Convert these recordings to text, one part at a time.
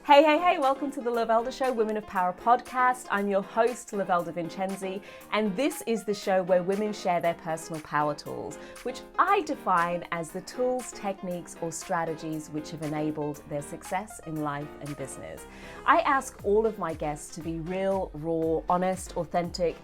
Hey, welcome to the Lovelda Show, Women of Power podcast. I'm your host, Lovelda Vincenzi, and this is the show where women share their personal power tools, which I define as the tools, techniques, or strategies which have enabled their success in life and business. I ask all of my guests to be real, raw, honest, authentic,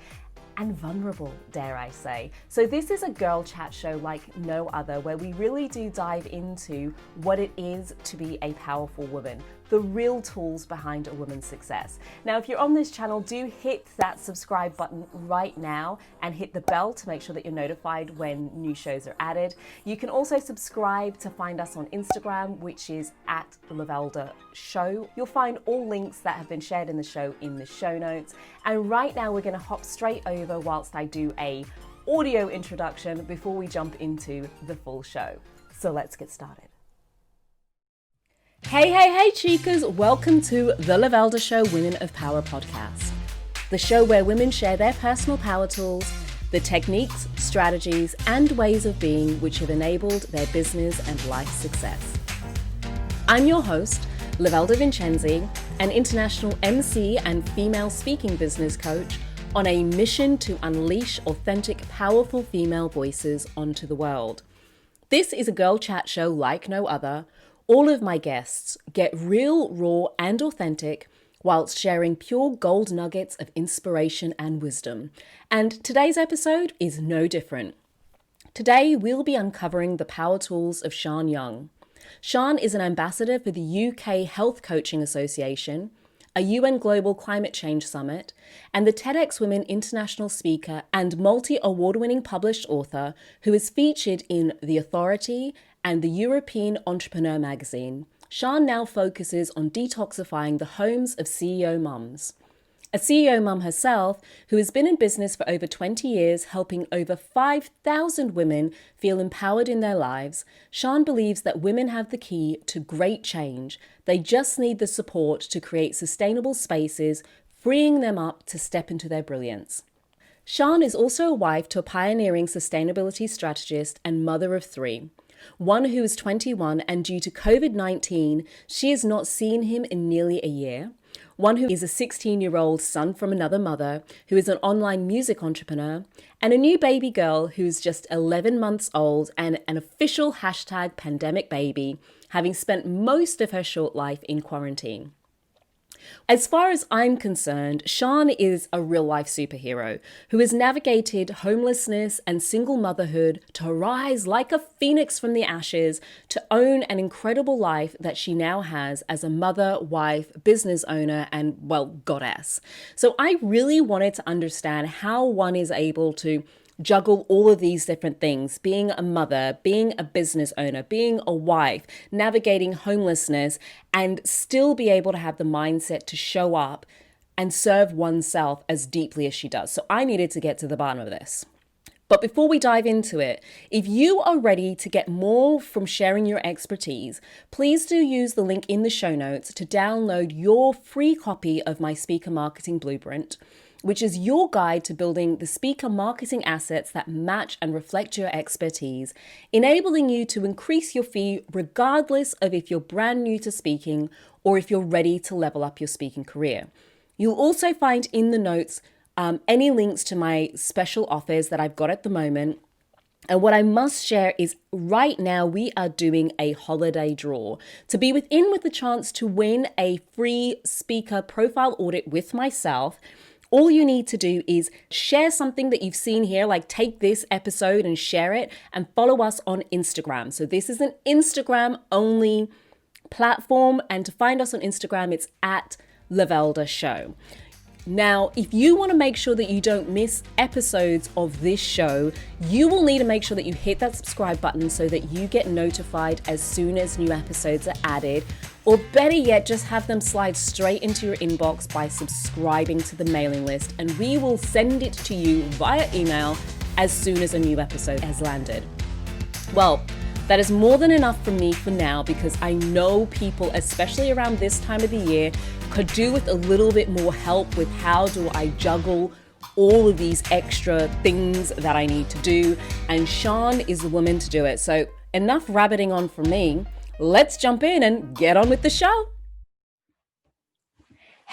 and vulnerable, dare I say. So this is a girl chat show like no other, where we really do dive into what it is to be a powerful woman, the real tools behind a woman's success. Now, if you're on this channel, do hit that subscribe button right now and hit the bell to make sure that you're notified when new shows are added. You can also subscribe to find us on Instagram, which is at the Lovelda Show. You'll find all links that have been shared in the show in the show notes. And right now we're going to hop straight over whilst I do a audio introduction before we jump into the full show. So let's get started. Hey, chicas, welcome to the Lovelda Show, Women of Power podcast. The show where women share their personal power tools, the techniques, strategies, and ways of being which have enabled their business and life success. I'm your host, Lovelda Vincenzi, an international MC and female speaking business coach on a mission to unleash authentic, powerful female voices onto the world. This is a girl chat show like no other. All of my guests get real, raw, and authentic whilst sharing pure gold nuggets of inspiration and wisdom. And today's episode is no different. Today, we'll be uncovering the power tools of Sian Young. Sian is an ambassador for the UK Health Coaching Association, a UN Global Climate Change Summit, and the TEDx Women international speaker and multi-award-winning published author who is featured in The Authority and the European Entrepreneur magazine. Sian now focuses on detoxifying the homes of CEO mums. A CEO mum herself, who has been in business for over 20 years, helping over 5,000 women feel empowered in their lives, Sian believes that women have the key to great change. They just need the support to create sustainable spaces, freeing them up to step into their brilliance. Sian is also a wife to a pioneering sustainability strategist and mother of three. One who is 21 and due to COVID-19, she has not seen him in nearly a year. One who is a 16-year-old son from another mother, who is an online music entrepreneur, and a new baby girl who's just 11 months old and an official #pandemic baby, having spent most of her short life in quarantine. As far as I'm concerned, Sian is a real-life superhero who has navigated homelessness and single motherhood to rise like a phoenix from the ashes to own an incredible life that she now has as a mother, wife, business owner, and, well, goddess. So I really wanted to understand how one is able to juggle all of these different things, being a mother, being a business owner, being a wife, navigating homelessness, and still be able to have the mindset to show up and serve oneself as deeply as she does. So I needed to get to the bottom of this. But before we dive into it, if you are ready to get more from sharing your expertise, please do use the link in the show notes to download your free copy of my Speaker Marketing Blueprint, which is your guide to building the speaker marketing assets that match and reflect your expertise, enabling you to increase your fee regardless of if you're brand new to speaking or if you're ready to level up your speaking career. You'll also find in the notes any links to my special offers that I've got at the moment. And what I must share is right now we are doing a holiday draw to be with the chance to win a free speaker profile audit with myself. All you need to do is share something that you've seen here, like take this episode and share it and follow us on Instagram. So this is an Instagram only platform. And to find us on Instagram, it's at Lovelda Show. Now, if you want to make sure that you don't miss episodes of this show, you will need to make sure that you hit that subscribe button so that you get notified as soon as new episodes are added. Or better yet, just have them slide straight into your inbox by subscribing to the mailing list, and we will send it to you via email as soon as a new episode has landed. Well, that is more than enough from me for now, because I know people, especially around this time of the year, could do with a little bit more help with how do I juggle all of these extra things that I need to do. And Sian is the woman to do it. So enough rabbiting on from me. Let's jump in and get on with the show.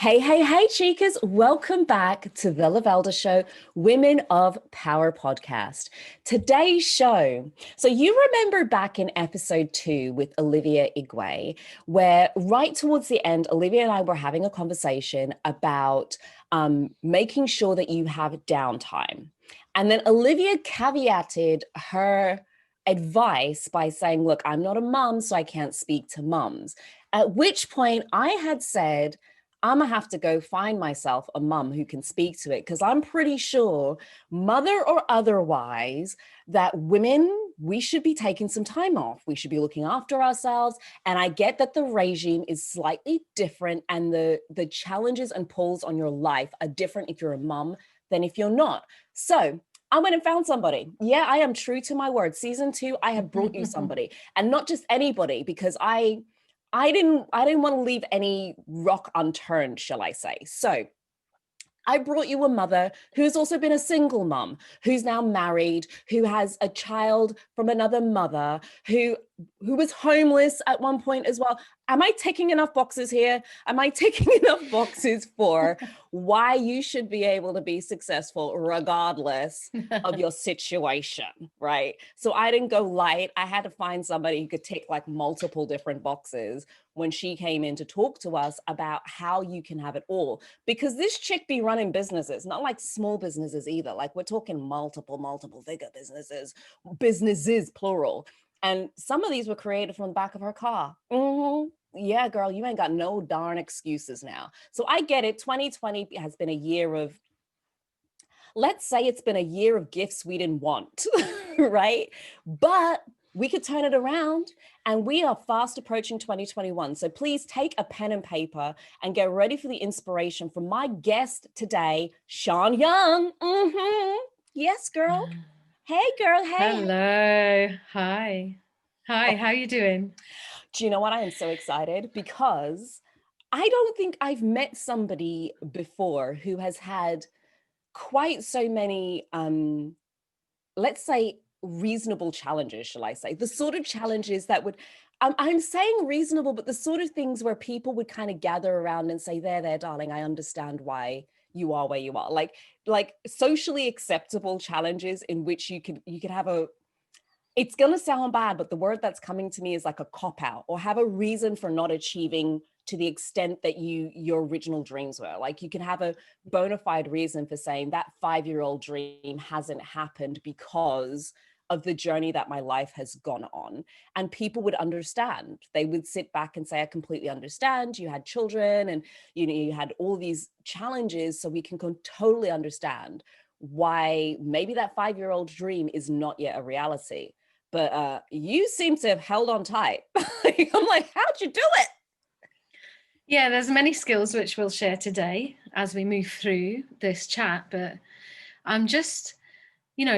Hey, hey, hey, Chicas. Welcome back to The Lovelda Show, Women of Power podcast. Today's show. So you remember back in episode 2 with Olivia Igwe, where right towards the end, Olivia and I were having a conversation about making sure that you have downtime. And then Olivia caveated her advice by saying, look, I'm not a mum, so I can't speak to mums. At which point I had said, I'm gonna have to go find myself a mum who can speak to it, because I'm pretty sure, mother or otherwise, that women, we should be taking some time off. We should be looking after ourselves. And I get that the regime is slightly different and the challenges and pulls on your life are different if you're a mum than if you're not. So I went and found somebody. Yeah, I am true to my word. Season 2, I have brought you somebody, and not just anybody, because I didn't want to leave any rock unturned, shall I say. So I brought you a mother who's also been a single mum, who's now married, who has a child from another mother, who was homeless at one point as well. Am I ticking enough boxes here? Am I ticking enough boxes for why you should be able to be successful regardless of your situation, right? So I didn't go light. I had to find somebody who could tick like multiple different boxes when she came in to talk to us about how you can have it all. Because this chick be running businesses, not like small businesses either. Like we're talking multiple figure businesses, plural. And some of these were created from the back of her car. Yeah, girl, you ain't got no darn excuses now. So I get it. 2020 has been a year of, let's say it's been a year of gifts we didn't want, right? But we could turn it around, and we are fast approaching 2021. So please take a pen and paper and get ready for the inspiration from my guest today, Sian Young. Yes, girl. Hey, girl. Hey. Hello. Hi. Hi. How are you doing? Do you know what? I am so excited because I don't think I've met somebody before who has had quite so many, let's say, reasonable challenges, shall I say? The sort of challenges that would, I'm saying reasonable, but the sort of things where people would kind of gather around and say, there, darling, I understand why you are where you are. Like socially acceptable challenges in which you could have a, it's going to sound bad, but the word that's coming to me is like a cop out, or have a reason for not achieving to the extent that your original dreams were. Like you can have a bona fide reason for saying that 5-year-old dream hasn't happened because of the journey that my life has gone on. And people would understand. They would sit back and say, I completely understand. You had children and you had all these challenges. So we can totally understand why maybe that 5-year-old dream is not yet a reality. But you seem to have held on tight. I'm like, how'd you do it? Yeah, there's many skills which we'll share today as we move through this chat, but I'm just,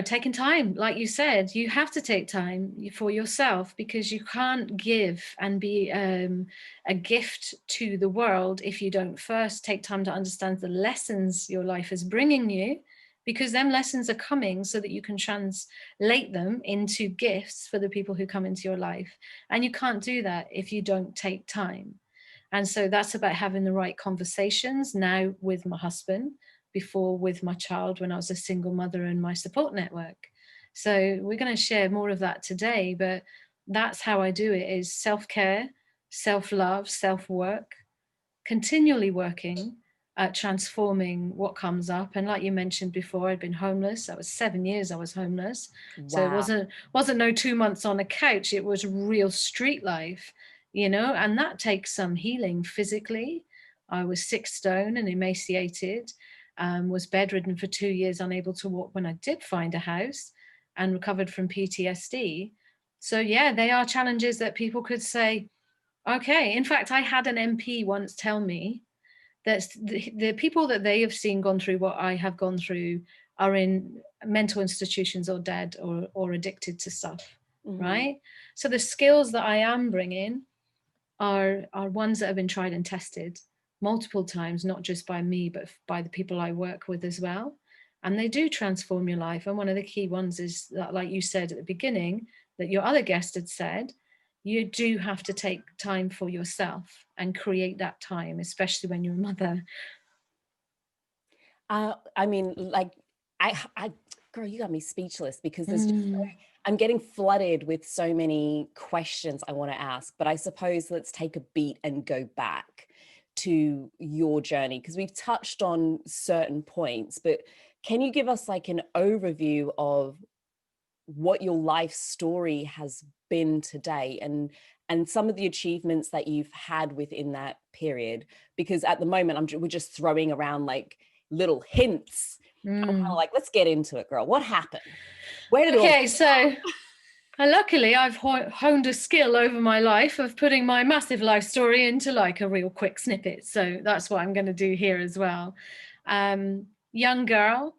taking time. Like you said, you have to take time for yourself, because you can't give and be a gift to the world if you don't first take time to understand the lessons your life is bringing you, because them lessons are coming so that you can translate them into gifts for the people who come into your life. And you can't do that if you don't take time. And so that's about having the right conversations now with my husband, before with my child when I was a single mother, and my support network. So we're going to share more of that today, but that's how I do it: is self-care, self-love, self-work, continually working at transforming what comes up. And like you mentioned before, I'd been homeless. That was 7 years I was homeless. Wow. So it wasn't no 2 months on a couch. It was real street life, and that takes some healing physically. I was 6 stone and emaciated, was bedridden for 2 years, unable to walk when I did find a house, and recovered from PTSD. So yeah, they are challenges that people could say, okay. In fact, I had an MP once tell me that the people that they have seen gone through what I have gone through are in mental institutions or dead or addicted to stuff, right? So the skills that I am bringing are ones that have been tried and tested multiple times, not just by me, but by the people I work with as well. And they do transform your life. And one of the key ones is that, like you said at the beginning, that your other guest had said, you do have to take time for yourself and create that time, especially when you're a mother. I mean, like, girl, you got me speechless, because there's just I'm getting flooded with so many questions I want to ask. But I suppose let's take a beat and go back to your journey, because we've touched on certain points, but can you give us like an overview of what your life story has been today, and some of the achievements that you've had within that period? Because at the moment we're just throwing around like little hints. I'm kind of like, let's get into it, girl. What happened? Where did it all so luckily I've honed a skill over my life of putting my massive life story into like a real quick snippet. So that's what I'm going to do here as well. Young girl,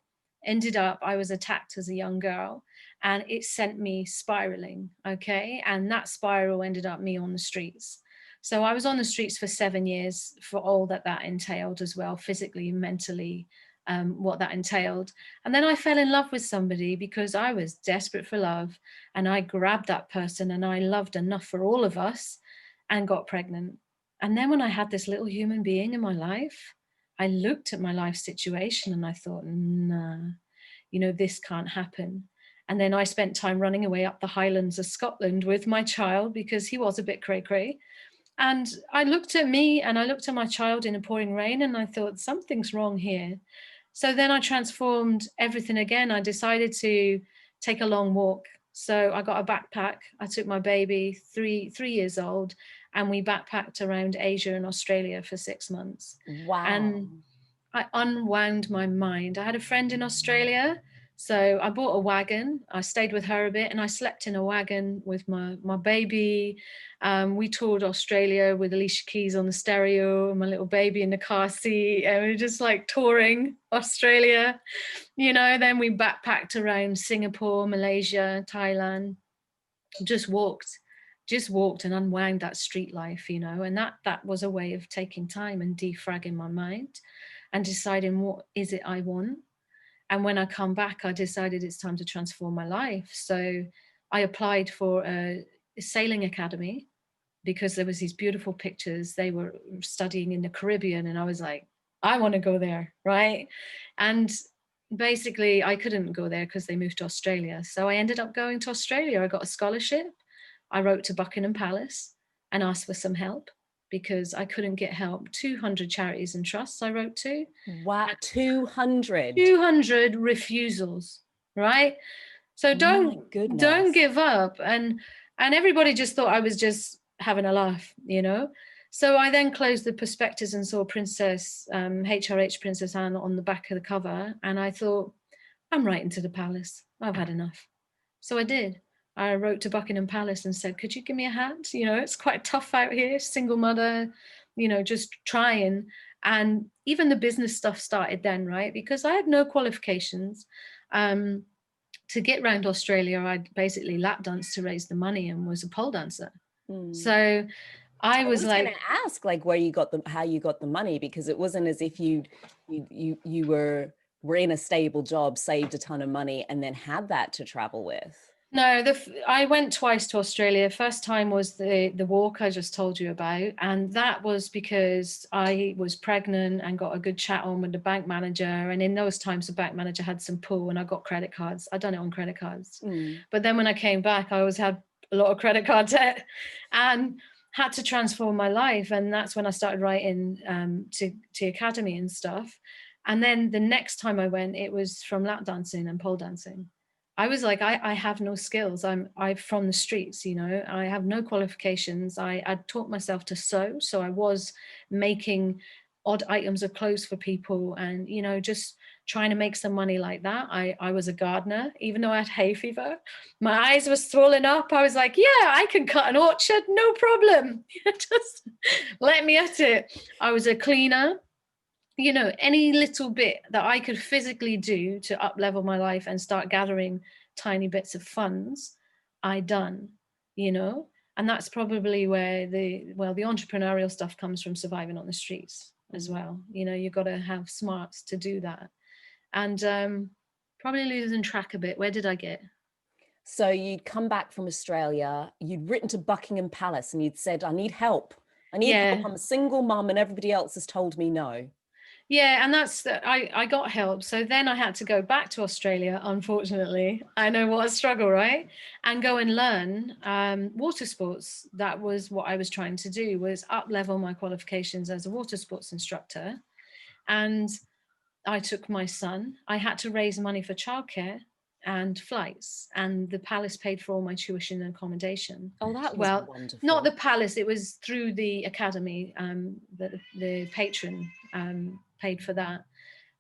I was attacked as a young girl, and it sent me spiraling. Okay. And that spiral ended up me on the streets. So I was on the streets for 7 years, for all that entailed as well, physically, mentally, what that entailed. And then I fell in love with somebody because I was desperate for love, and I grabbed that person and I loved enough for all of us and got pregnant. And then when I had this little human being in my life, I looked at my life situation and I thought, nah, this can't happen. And then I spent time running away up the Highlands of Scotland with my child because he was a bit cray-cray. And I looked at me and I looked at my child in a pouring rain and I thought, something's wrong here. So then I transformed everything again. I decided to take a long walk. So I got a backpack. I took my baby, three years old, and we backpacked around Asia and Australia for 6 months. Wow. And I unwound my mind. I had a friend in Australia, so I bought a wagon. I stayed with her a bit and I slept in a wagon with my baby. We toured Australia with Alicia Keys on the stereo, my little baby in the car seat, and we were just like touring Australia, then we backpacked around Singapore, Malaysia, Thailand, just walked and unwound that street life, and that was a way of taking time and defragging my mind and deciding what is it I want. And when I come back, I decided it's time to transform my life. So I applied for a sailing academy because there was these beautiful pictures. They were studying in the Caribbean and I was like, I want to go there, right? And basically I couldn't go there because they moved to Australia. So I ended up going to Australia. I got a scholarship. I wrote to Buckingham Palace and asked for some help because I couldn't get help. 200 charities and trusts I wrote to. Wow, 200. 200 refusals, right? So don't give up. And everybody just thought I was just having a laugh, So I then closed the prospectus and saw Princess HRH Princess Anne on the back of the cover, and I thought, I'm writing to the palace. I've had enough. So I did. I wrote to Buckingham Palace and said, could you give me a hand? It's quite tough out here, single mother, just trying. And even the business stuff started then, right? Because I had no qualifications. To get around Australia, I basically lap danced to raise the money and was a pole dancer. So I was like, going to ask like how you got the money, because it wasn't as if you were in a stable job, saved a ton of money, and then had that to travel with. No, I went twice to Australia. First time was the walk I just told you about. And that was because I was pregnant and got a good chat on with the bank manager. And in those times, the bank manager had some pull and I got credit cards. I'd done it on credit cards. But then when I came back, I always had a lot of credit card debt and had to transform my life. And that's when I started writing to academy and stuff. And then the next time I went, it was from lap dancing and pole dancing. I was like, I have no skills. I'm from the streets, I have no qualifications. I'd taught myself to sew. So I was making odd items of clothes for people and, just trying to make some money like that. I was a gardener, even though I had hay fever. My eyes were swollen up. I was like, yeah, I can cut an orchard, no problem. Just let me at it. I was a cleaner. Any little bit that I could physically do to up level my life and start gathering tiny bits of funds, I done, and that's probably where the entrepreneurial stuff comes from, surviving on the streets as well. You've got to have smarts to do that. And probably losing track a bit. Where did I get? So you'd come back from Australia, you'd written to Buckingham Palace and you'd said, I need help. I need help. I'm a single mum and everybody else has told me no. Yeah, and I got help. So then I had to go back to Australia, unfortunately. I know what a struggle, right? And go and learn water sports. That was what I was trying to do, was up level my qualifications as a water sports instructor. And I took my son. I had to raise money for childcare and flights, and the palace paid for all my tuition and accommodation. Oh, that was wonderful. Not the palace, it was through the academy. The patron paid for that.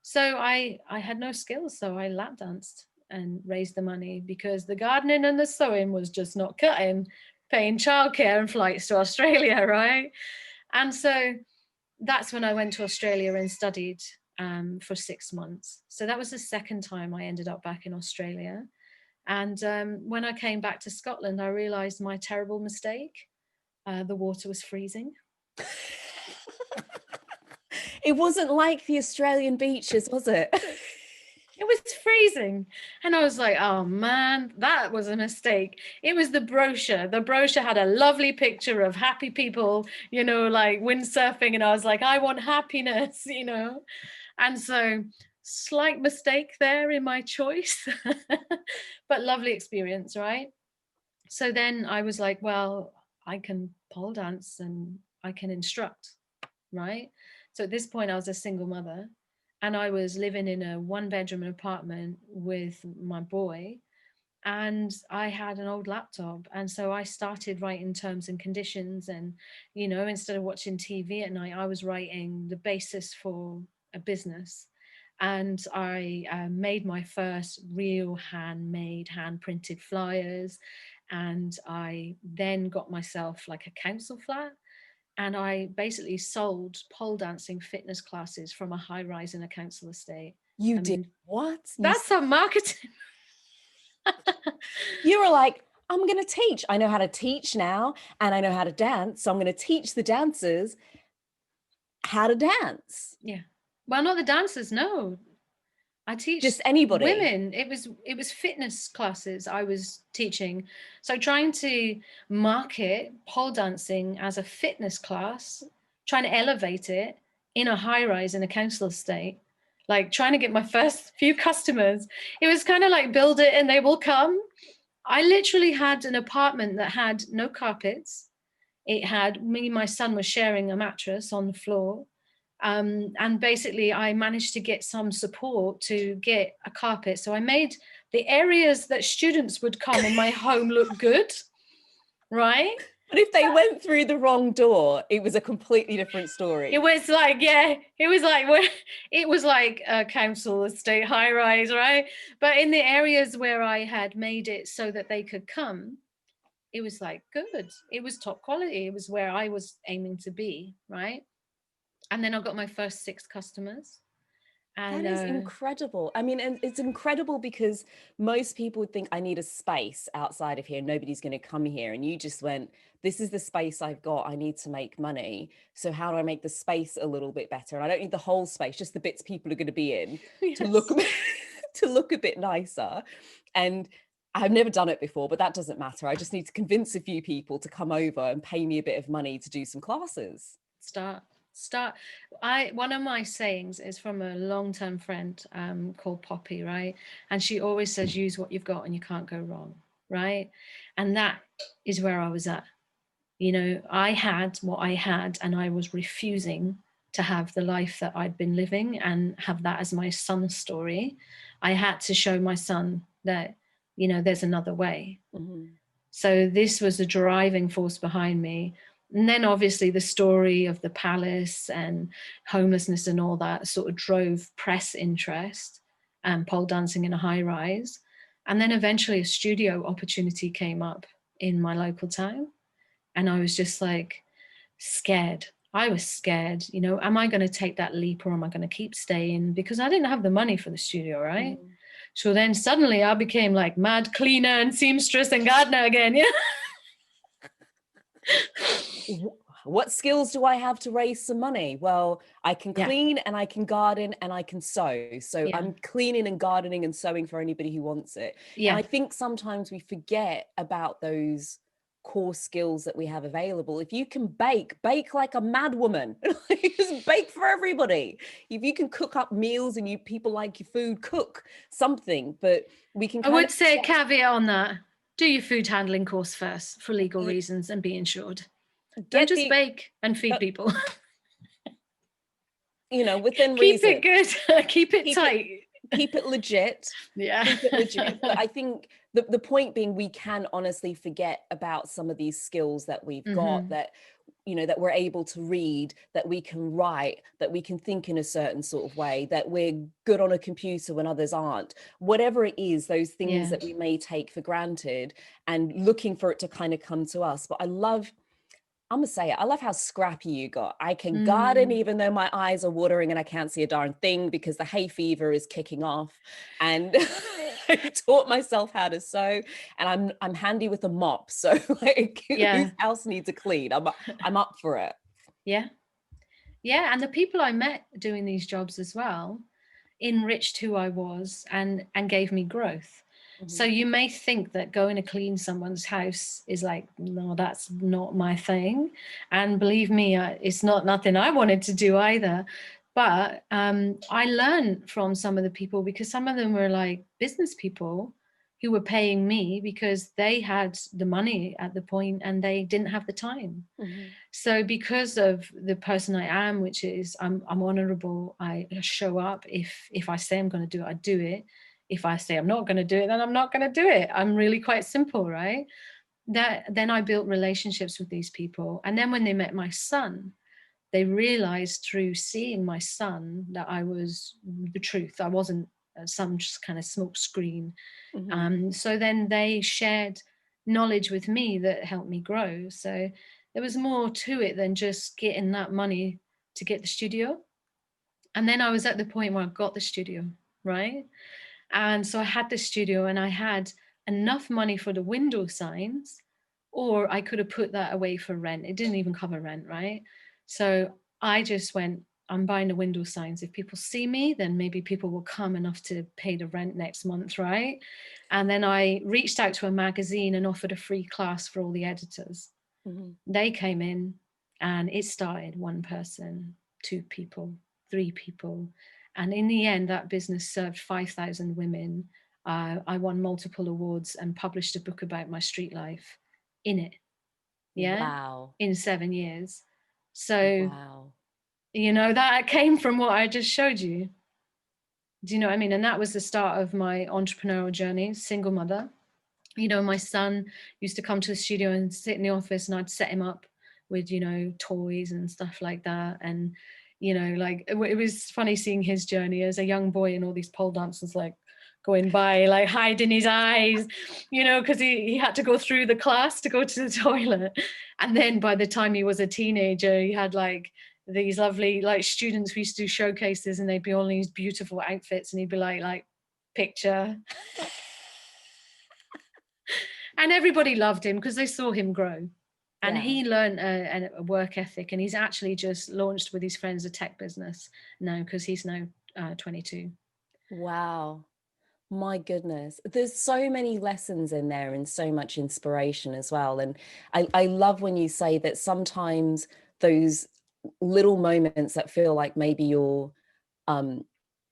So I had no skills, so I lap danced and raised the money, because the gardening and the sewing was just not cutting, paying childcare and flights to Australia, right? And so that's when I went to Australia and studied for 6 months. So that was the second time I ended up back in Australia. And when I came back to Scotland, I realized my terrible mistake. The water was freezing. It wasn't like the Australian beaches, was it? It was freezing. And I was like, oh man, that was a mistake. It was the brochure. The brochure had a lovely picture of happy people, like windsurfing. And I was like, I want happiness, And so slight mistake there in my choice, but lovely experience, right? So then I was like, well, I can pole dance and I can instruct, right? So at this point I was a single mother, and I was living in a 1-bedroom apartment with my boy, and I had an old laptop. And so I started writing terms and conditions, and, instead of watching TV at night, I was writing the basis for a business. And I made my first real handmade, hand-printed flyers. And I then got myself like a council flat. And I basically sold pole dancing fitness classes from a high rise in a council estate. You did what? That's some marketing. You were like, I'm going to teach. I know how to teach now, and I know how to dance. So I'm going to teach the dancers how to dance. Yeah. Well, not the dancers, no. I teach just anybody. Women. It was fitness classes I was teaching. So trying to market pole dancing as a fitness class, trying to elevate it in a high rise in a council estate, like trying to get my first few customers. It was kind of like build it and they will come. I literally had an apartment that had no carpets. It had me and my son was sharing a mattress on the floor. And basically I managed to get some support to get a carpet. So I made the areas that students would come in my home look good, right? But if they went through the wrong door, it was a completely different story. It was like, it was like a council estate high rise, right? But in the areas where I had made it so that they could come, it was like good. It was top quality. It was where I was aiming to be, right? And then I got my first 6 customers. And that is incredible. I mean, and it's incredible because most people would think I need a space outside of here. Nobody's going to come here. And you just went, this is the space I've got. I need to make money. So how do I make the space a little bit better? And I don't need the whole space, just the bits people are going to be in yes. to look a bit nicer. And I've never done it before, but that doesn't matter. I just need to convince a few people to come over and pay me a bit of money to do some classes. One of my sayings is from a long-term friend called Poppy, right? And she always says, use what you've got and you can't go wrong, right? And that is where I was at. I had what I had, and I was refusing to have the life that I'd been living and have that as my son's story. I had to show my son that, there's another way. Mm-hmm. So this was the driving force behind me. And then obviously the story of the palace and homelessness and all that sort of drove press interest and pole dancing in a high rise. And then eventually a studio opportunity came up in my local town. And I was just like scared. I was scared, am I going to take that leap or am I going to keep staying? Because I didn't have the money for the studio, right? Mm. So then suddenly I became like mad cleaner and seamstress and gardener again. Yeah. what skills do I have to raise some money? Well, I can clean and I can garden and I can sew. So I'm cleaning and gardening and sewing for anybody who wants it. And I think sometimes we forget about those core skills that we have available. If you can bake like a mad woman. Just bake for everybody. If you can cook up meals and people like your food, cook something. But we can I would say a caveat on that. Do your food handling course first for legal reasons and be insured. Don't just bake and feed people. Within Keep reason. it good. Keep it tight. Keep it legit. Yeah. Keep it legit. But I think the point being, we can honestly forget about some of these skills that we've got, that that we're able to read, that we can write, that we can think in a certain sort of way, that we're good on a computer when others aren't. Whatever it is, those things that we may take for granted, and looking for it to kind of come to us. But I'm gonna say it, I love how scrappy you got. I can garden even though my eyes are watering and I can't see a darn thing because the hay fever is kicking off. And I taught myself how to sew, and I'm handy with a mop. So whose house needs a clean? I'm up for it. Yeah. Yeah. And the people I met doing these jobs as well enriched who I was and gave me growth. So you may think that going to clean someone's house is like, no, that's not my thing. And believe me, it's nothing I wanted to do either. But I learned from some of the people, because some of them were like business people who were paying me because they had the money at the point and they didn't have the time. So because of the person I am, which is I'm honorable, I show up. If I say I'm going to do it, I do it. If I say I'm not going to do it, then I'm not going to do it. I'm really quite simple, right? Then I built relationships with these people. And then when they met my son, they realized through seeing my son that I was the truth. I wasn't some just kind of smoke screen. So then they shared knowledge with me that helped me grow. So there was more to it than just getting that money to get the studio. And then I was at the point where I got the studio, right? And so I had the studio and I had enough money for the window signs, or I could have put that away for rent. It didn't even cover rent, right? So I just went, I'm buying the window signs. If people see me, then maybe people will come enough to pay the rent next month, right? And then I reached out to a magazine and offered a free class for all the editors. They came in and it started one person, two people, three people. And in the end, that business served 5,000 women. I won multiple awards and published a book about my street life in it. Yeah. Wow. In 7 years. So, wow. That came from what I just showed you. Do you know what I mean? And that was the start of my entrepreneurial journey, single mother. My son used to come to the studio and sit in the office and I'd set him up with, toys and stuff like that. And, it was funny seeing his journey as a young boy and all these pole dancers going by, hiding his eyes, because he had to go through the class to go to the toilet. And then by the time he was a teenager, he had these lovely students who used to do showcases and they'd be all in these beautiful outfits and he'd be like picture. And everybody loved him because they saw him grow. And he learned a work ethic, and he's actually just launched with his friends a tech business now because he's now 22. Wow. My goodness. There's so many lessons in there and so much inspiration as well. And I love when you say that sometimes those little moments that feel like maybe you're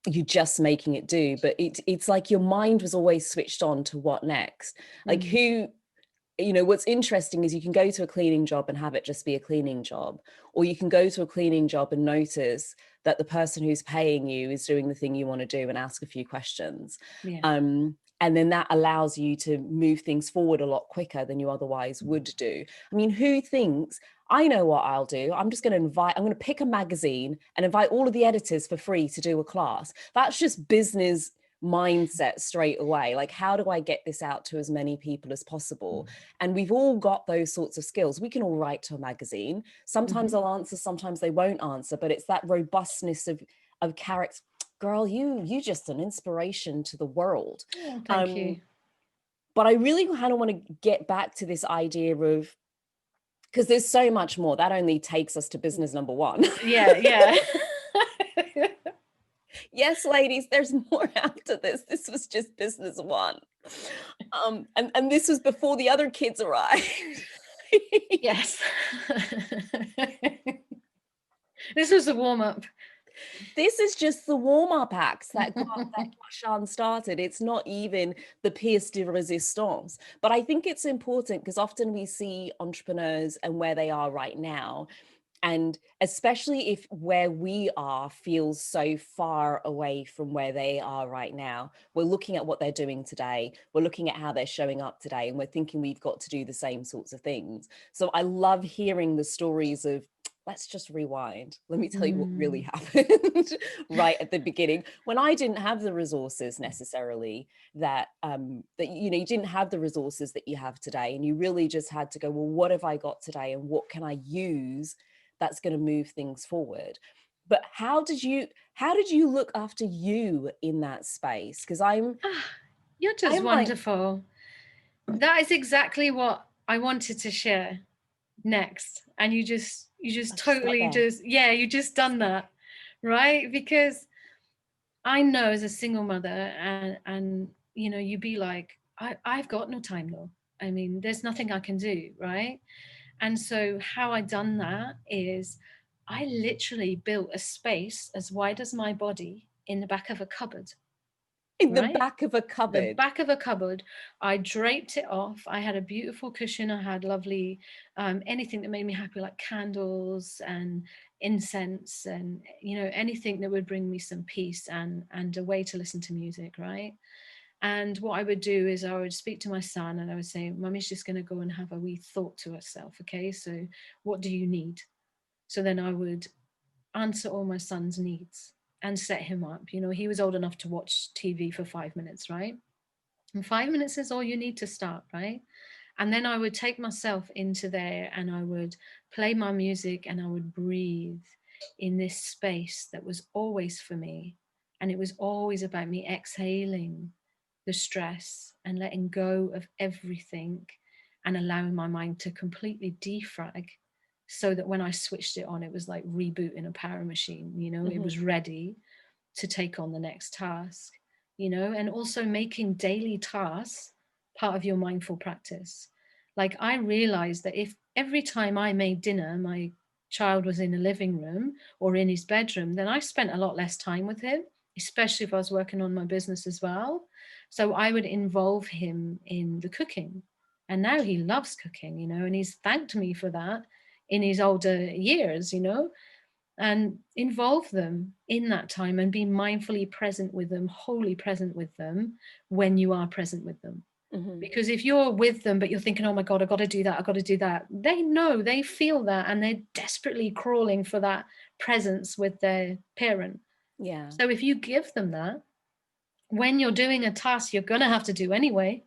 just making it do, but it's like your mind was always switched on to what next. Like what's interesting is you can go to a cleaning job and have it just be a cleaning job, or you can go to a cleaning job and notice that the person who's paying you is doing the thing you want to do and ask a few questions. And then that allows you to move things forward a lot quicker than you otherwise would do. I mean, who thinks, I know what I'll do. I'm going to pick a magazine and invite all of the editors for free to do a class. That's just business mindset straight away. Like, how do I get this out to as many people as possible? And we've all got those sorts of skills. We can all write to a magazine. Sometimes they'll answer, sometimes they won't answer, but it's that robustness of character. Girl, you just an inspiration to the world. Oh, thank you. But I really kind of want to get back to this idea of Because there's so much more. That only takes us to business number one. Yeah. Yes, ladies, there's more after this. This was just business one. And this was before the other kids arrived. Yes. This was a warm-up. This is just the warm-up acts that got Sean started. It's not even the pièce de résistance. But I think it's important because often we see entrepreneurs and where they are right now, and especially if where we are feels so far away from where they are right now, we're looking at what they're doing today. We're looking at how they're showing up today, and we're thinking we've got to do the same sorts of things. So I love hearing the stories of, let's just rewind. Let me tell you what really happened right at the beginning, when I didn't have the resources necessarily that you didn't have the resources that you have today, and you really just had to go, well, what have I got today, and what can I use that's going to move things forward? But how did you look after you in that space? Because you're just wonderful. That is exactly what I wanted to share next, and you just totally you just done that, right? Because I know as a single mother, and you'd be like, I've got no time though. I mean, there's nothing I can do, right? And so how I done that is I literally built a space as wide as my body in the back of a cupboard. In the back of a cupboard. The back of a cupboard. I draped it off. I had a beautiful cushion. I had lovely, anything that made me happy, like candles and incense and, anything that would bring me some peace and a way to listen to music, right? And what I would do is I would speak to my son and I would say, Mummy's just going to go and have a wee thought to herself. Okay, so what do you need? So then I would answer all my son's needs and set him up. He was old enough to watch TV for 5 minutes, right? And 5 minutes is all you need to start, right? And then I would take myself into there and I would play my music and I would breathe in this space that was always for me. And it was always about me exhaling the stress and letting go of everything and allowing my mind to completely defrag, so that when I switched it on, it was like rebooting a power machine, it was ready to take on the next task, and also making daily tasks part of your mindful practice. Like I realized that if every time I made dinner, my child was in the living room or in his bedroom, then I spent a lot less time with him, especially if I was working on my business as well. So I would involve him in the cooking. And now he loves cooking, and he's thanked me for that in his older years, and involve them in that time and be mindfully present with them, wholly present with them when you are present with them. Mm-hmm. Because if you're with them, but you're thinking, oh my God, I've got to do that, I've got to do that. They know, they feel that, and they're desperately crawling for that presence with their parent. Yeah. So if you give them that, when you're doing a task you're going to have to do anyway,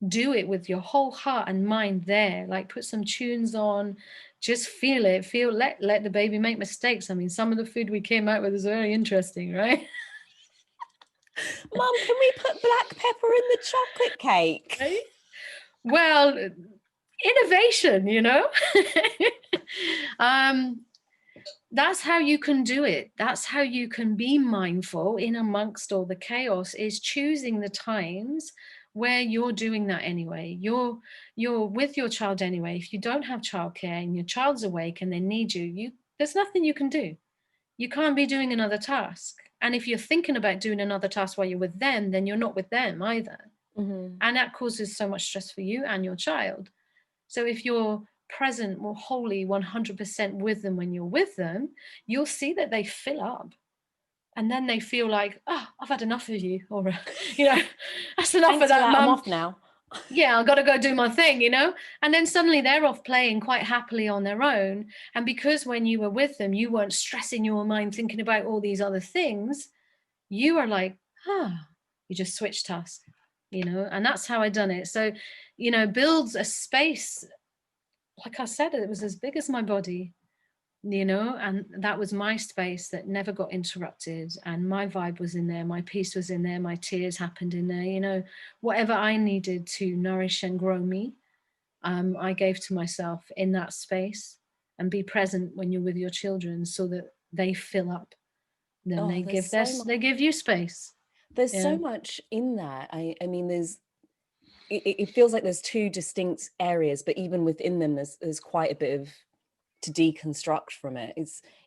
do it with your whole heart and mind there. Like put some tunes on, just feel it, let the baby make mistakes. I mean, some of the food we came out with is very interesting, right? Mum, can we put black pepper in the chocolate cake? Right? Well, innovation, that's how you can do it. That's how you can be mindful in amongst all the chaos, is choosing the times where you're doing that anyway. You're with your child anyway. If you don't have childcare and your child's awake and they need you, there's nothing you can do. You can't be doing another task. And if you're thinking about doing another task while you're with them, then you're not with them either. Mm-hmm. And that causes so much stress for you and your child. So if you're present more wholly 100% with them when you're with them, you'll see that they fill up. And then they feel like, oh, I've had enough of you. Or, that's enough of that, Mum. I'm off now. Yeah, I've got to go do my thing, And then suddenly they're off playing quite happily on their own. And because when you were with them, you weren't stressing your mind thinking about all these other things, you are like, you just switch task, and that's how I done it. So, builds a space. Like I said, it was as big as my body, and that was my space that never got interrupted. And my vibe was in there, my peace was in there, my tears happened in there, whatever I needed to nourish and grow me I gave to myself in that space, and be present when you're with your children so that they fill up. Then Oh, they give you space. There's so much in that. I mean, it feels like there's two distinct areas, but even within them, there's quite a bit of to deconstruct from it.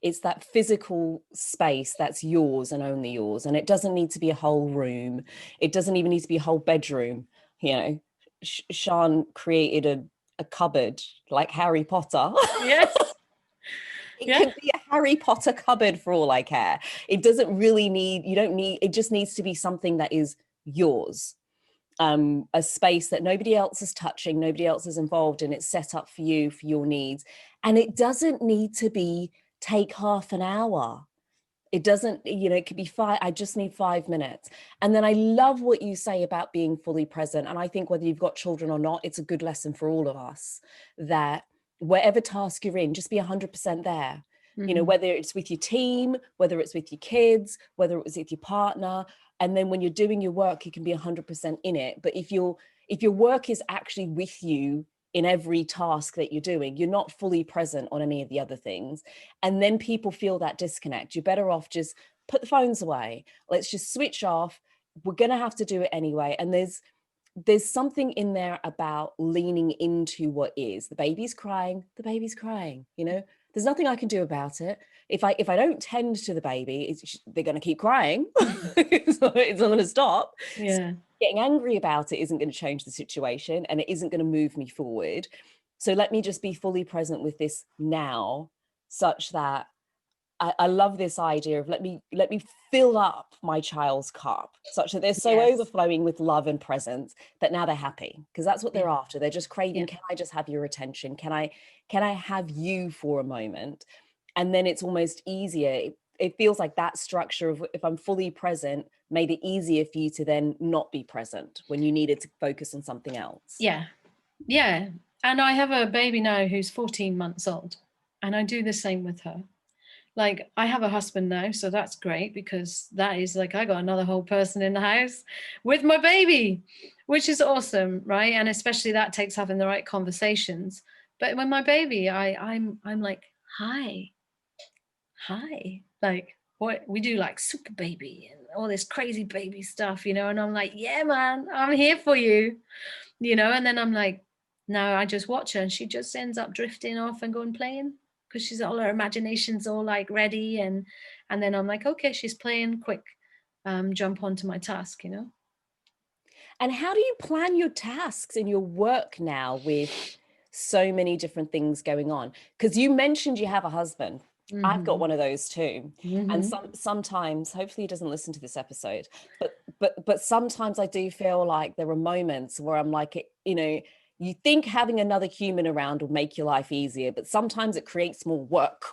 It's that physical space that's yours and only yours, and it doesn't need to be a whole room. It doesn't even need to be a whole bedroom. You know, Sian created a cupboard like Harry Potter. Yes. It could be a Harry Potter cupboard for all I care. It doesn't really need, it just needs to be something that is yours. A space that nobody else is touching, nobody else is involved in. It's set up for you, for your needs. And it doesn't need to take half an hour. It doesn't, it could be I just need 5 minutes. And then I love what you say about being fully present. And I think whether you've got children or not, it's a good lesson for all of us that whatever task you're in, just be 100% there. Mm-hmm. Whether it's with your team, whether it's with your kids, whether it was with your partner. And then when you're doing your work, you can be 100% in it. But if your work is actually with you in every task that you're doing, you're not fully present on any of the other things. And then people feel that disconnect. You're better off just put the phones away. Let's just switch off. We're going to have to do it anyway. And there's something in there about leaning into what is. The baby's crying, there's nothing I can do about it. If I don't tend to the baby, they're going to keep crying. It's not going to stop. Yeah. So getting angry about it isn't going to change the situation, and it isn't going to move me forward. So let me just be fully present with this now, such that I love this idea of let me fill up my child's cup, such that they're so overflowing with love and presence that now they're happy, because that's what they're after. They're just craving, can I just have your attention? Can I have you for a moment? And then it's almost easier. It feels like that structure of, if I'm fully present, made it easier for you to then not be present when you needed to focus on something else. Yeah. Yeah. And I have a baby now who's 14 months old, and I do the same with her. Like, I have a husband now, so that's great, because that is like, I got another whole person in the house with my baby, which is awesome, right? And especially that takes having the right conversations. But when my baby, I'm like, hi, like, what we do, like super baby and all this crazy baby stuff, and I'm like, yeah, man, I'm here for you, and then I'm like, no, I just watch her, and she just ends up drifting off and going playing, because she's all her imagination's all like ready, and then I'm like, okay, she's playing, quick, jump onto my task. And how do you plan your tasks in your work now with so many different things going on? Because you mentioned you have a husband. Mm-hmm. I've got one of those too. Mm-hmm. And sometimes, hopefully he doesn't listen to this episode, but sometimes I do feel like there are moments where I'm like, you think having another human around will make your life easier, but sometimes it creates more work.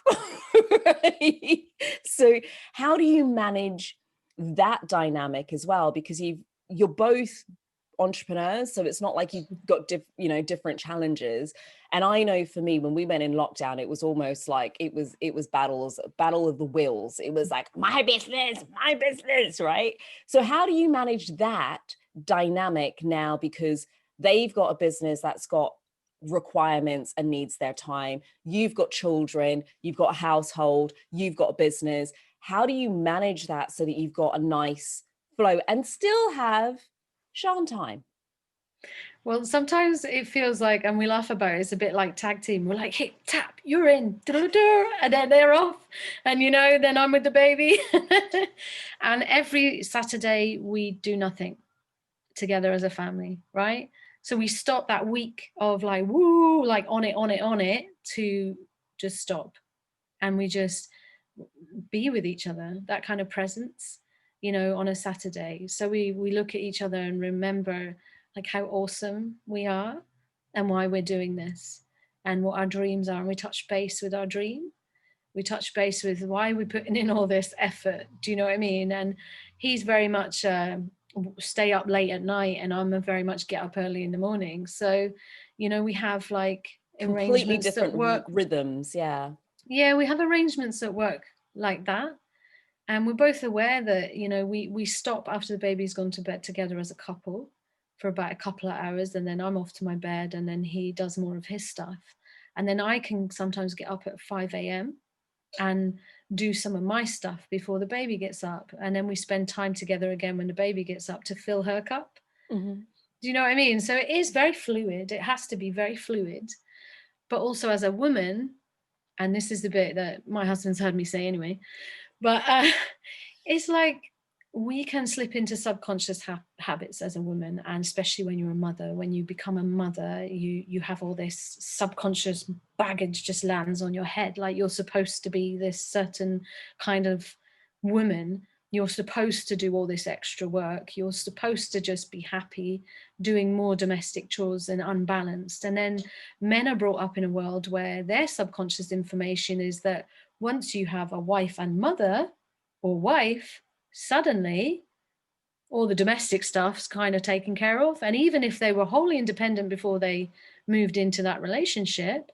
Right? So how do you manage that dynamic as well? Because you're both entrepreneurs, so it's not like you've got different challenges. And I know for me, when we went in lockdown, it was almost like it was battle of the wills. It was like my business, right? So how do you manage that dynamic now? Because they've got a business that's got requirements and needs their time. You've got children, you've got a household, you've got a business. How do you manage that so that you've got a nice flow and still have Sian time? Well, sometimes it feels like, and we laugh about it, it's a bit like tag team. We're like, hey, tap, you're in, and then they're off, and then I'm with the baby. And every Saturday we do nothing together as a family, right? So we stop that week of like, woo, like on it, to just stop, and we just be with each other, that kind of presence, on a Saturday. So we look at each other and remember like how awesome we are and why we're doing this and what our dreams are. And we touch base with our dream. We touch base with why we're putting in all this effort. Do you know what I mean? And he's very much stay up late at night, and I'm a very much get up early in the morning. So, we have like completely different rhythms. Yeah, we have arrangements that work like that. And we're both aware that, we stop after the baby's gone to bed together as a couple. for about a couple of hours, and then I'm off to my bed, and then he does more of his stuff. And then I can sometimes get up at 5 a.m. and do some of my stuff before the baby gets up. And then we spend time together again when the baby gets up to fill her cup. Mm-hmm. Do you know what I mean? So it is very fluid. It has to be very fluid. But also as a woman, and this is the bit that my husband's heard me say anyway, but it's like we can slip into subconscious habits as a woman, and especially when you're a mother. When you become a mother, you have all this subconscious baggage just lands on your head, like you're supposed to be this certain kind of woman. You're supposed to do all this extra work. You're supposed to just be happy doing more domestic chores and unbalanced. And then men are brought up in a world where their subconscious information is that once you have a wife and mother or wife, suddenly all the domestic stuff's kind of taken care of. And even if they were wholly independent before they moved into that relationship,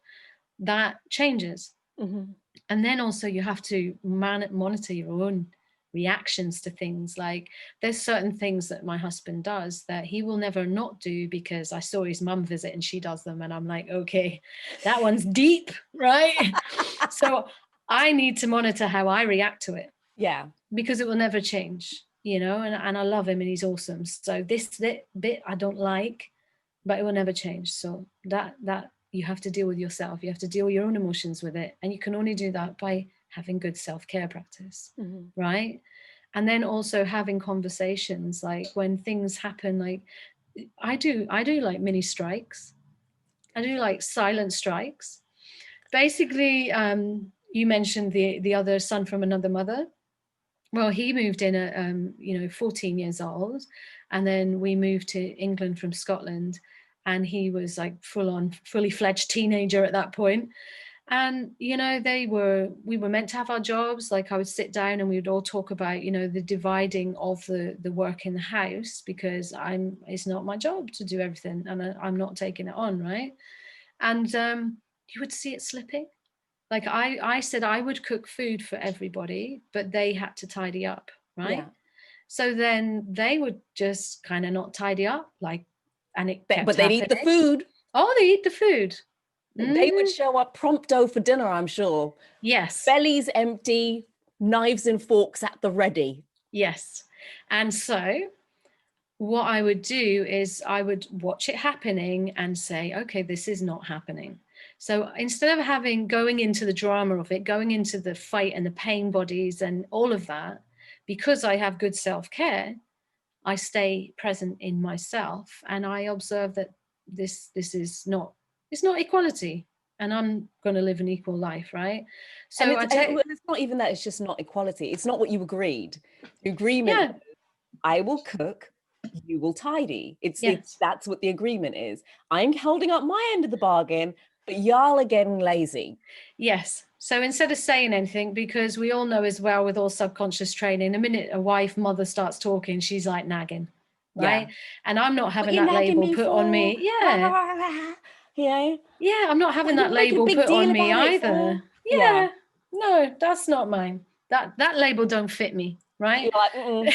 that changes. Mm-hmm. And then also you have to monitor your own reactions to things. Like there's certain things that my husband does that he will never not do because I saw his mum visit and she does them, and I'm like, okay, that one's deep, right? So I need to monitor how I react to it. Yeah, because it will never change, you know, and I love him and he's awesome. So this bit I don't like, but it will never change. So that you have to deal with yourself. You have to deal with your own emotions with it, and you can only do that by having good self-care practice, right? And then also having conversations, like when things happen, like I do like mini strikes. I do like silent strikes. Basically, you mentioned the other son from another mother. Well, he moved in at 14 years old, and then we moved to England from Scotland, and he was like fully fledged teenager at that point. And, you know, we were meant to have our jobs. Like I would sit down and we would all talk about, you know, the dividing of the work in the house, because it's not my job to do everything, and I'm not taking it on, right? And you would see it slipping. Like I said I would cook food for everybody, but they had to tidy up, right? Yeah. So then they would just kind of not tidy up, like, and it kept but they'd eat the food. Oh, they eat the food. They would show up prompto for dinner, I'm sure. Yes. Bellies empty, knives and forks at the ready. Yes. And so what I would do is I would watch it happening and say, okay, this is not happening. So instead of going into the drama of it, going into the fight and the pain bodies and all of that, because I have good self-care, I stay present in myself, and I observe that this is not, it's not equality, and I'm going to live an equal life, right? So it's not even that, it's just not equality. It's not what you agreed. The agreement, I will cook, you will tidy. That's what the agreement is. I'm holding up my end of the bargain, but y'all are getting lazy. Yes. So instead of saying anything, because we all know as well with all subconscious training, the minute a wife, mother starts talking, she's like nagging, right? Yeah. And I'm not having that label put on me. Yeah. Yeah, I'm not having that label put on me either. Yeah. No, that's not mine. That label don't fit me, right? You're like,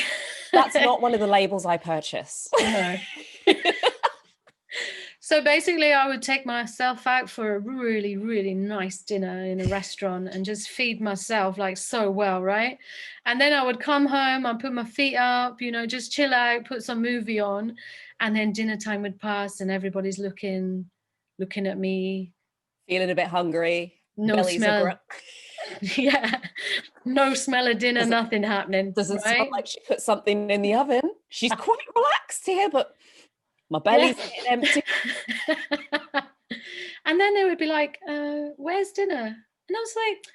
that's not one of the labels I purchase. No. So basically I would take myself out for a really, really nice dinner in a restaurant and just feed myself like so well, right? And then I would come home, I'd put my feet up, you know, just chill out, put some movie on, and then dinner time would pass and everybody's looking at me. Feeling a bit hungry. No smell. Yeah. No smell of dinner, nothing happening. Doesn't smell like she put something in the oven. She's quite relaxed here, but my belly's empty. And then they would be like, where's dinner? And I was like,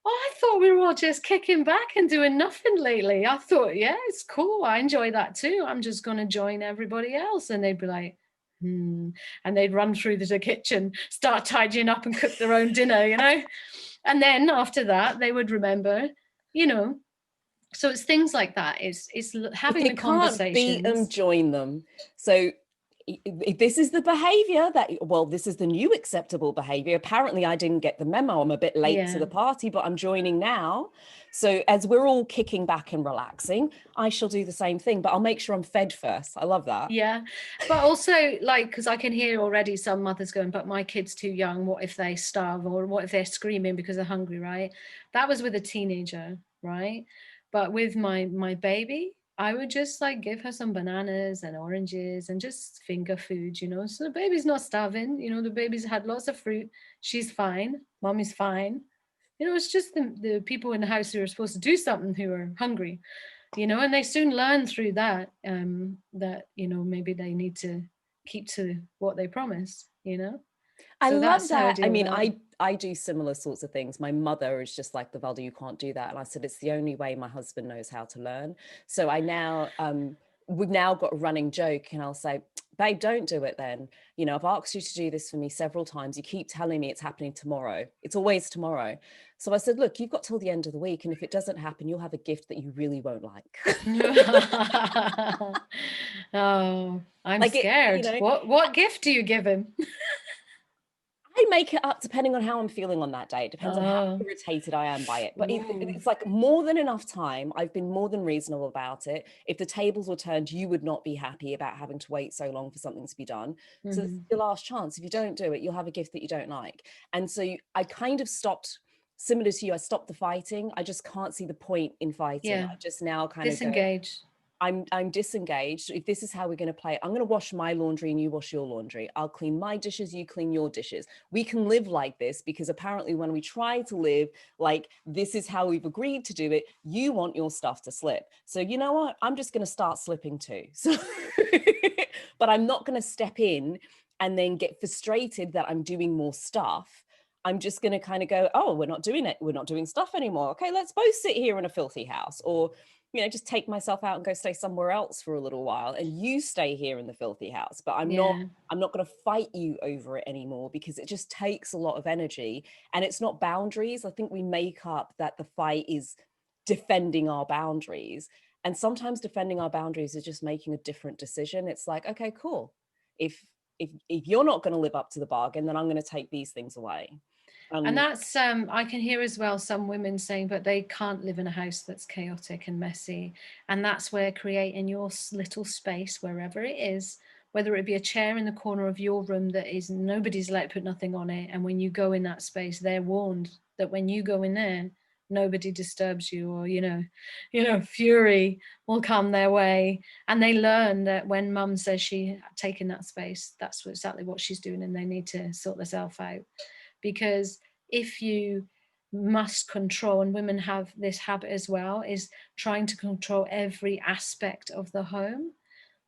oh, I thought we were all just kicking back and doing nothing lately. I thought, yeah, it's cool. I enjoy that too. I'm just going to join everybody else. And they'd be like, and they'd run through the kitchen, start tidying up and cook their own dinner, you know. And then after that, they would remember, you know. So it's things like that. It's having the conversations. If you can't beat them, join them. So this is the behavior this is the new acceptable behavior. Apparently I didn't get the memo. I'm a bit late to the party, but I'm joining now. So as we're all kicking back and relaxing, I shall do the same thing, but I'll make sure I'm fed first. I love that. Yeah. But also, like, because I can hear already some mothers going, but my kid's too young. What if they starve, or what if they're screaming because they're hungry, right? That was with a teenager, right? But with my baby, I would just like give her some bananas and oranges and just finger food, you know. So the baby's not starving, you know, the baby's had lots of fruit. She's fine. Mommy's fine. You know, it's just the people in the house who are supposed to do something who are hungry, you know, and they soon learn through that, that, you know, maybe they need to keep to what they promised, you know. I So love that's how I that. deal I with mean, that. I do similar sorts of things. My mother is just like, Lovelda, you can't do that. And I said, it's the only way my husband knows how to learn. So I now, we've now got a running joke, and I'll say, babe, don't do it then. You know, I've asked you to do this for me several times. You keep telling me it's happening tomorrow. It's always tomorrow. So I said, look, you've got till the end of the week. And if it doesn't happen, you'll have a gift that you really won't like. Oh, I'm Like scared. you know, What gift do you give him? I make it up depending on how I'm feeling on that day. It depends on how Oh, irritated I am by it. But ooh. it's like more than enough time. I've been more than reasonable about it. If the tables were turned, you would not be happy about having to wait so long for something to be done. So this is your last chance. If you don't do it, you'll have a gift that you don't like. And so I kind of stopped, similar to you, I stopped the fighting. I just can't see the point in fighting. Yeah, I just now kind of go, disengage. I'm disengaged. If this is how we're going to play it, I'm going to wash my laundry and you wash your laundry. I'll clean my dishes, you clean your dishes. We can live like this, because apparently when we try to live like this is how we've agreed to do it, you want your stuff to slip. So you know what? I'm just going to start slipping too. So, but I'm not going to step in and then get frustrated that I'm doing more stuff. I'm just going to kind of go, oh, we're not doing it. We're not doing stuff anymore. Okay, let's both sit here in a filthy house, or you know, just take myself out and go stay somewhere else for a little while, and you stay here in the filthy house. But I'm not going to fight you over it anymore, because it just takes a lot of energy, and it's not boundaries. I think we make up that the fight is defending our boundaries. And sometimes defending our boundaries is just making a different decision. It's like, okay, cool. If you're not going to live up to the bargain, then I'm going to take these things away. And that's I can hear as well some women saying, but they can't live in a house that's chaotic and messy. And that's where creating your little space, wherever it is, whether it be a chair in the corner of your room that is nobody's allowed to put nothing on it, and when you go in that space, they're warned that when you go in there, nobody disturbs you, or fury will come their way. And they learn that when mum says she taken that space, that's exactly what she's doing, and they need to sort themselves out. Because if you must control, and women have this habit as well, is trying to control every aspect of the home,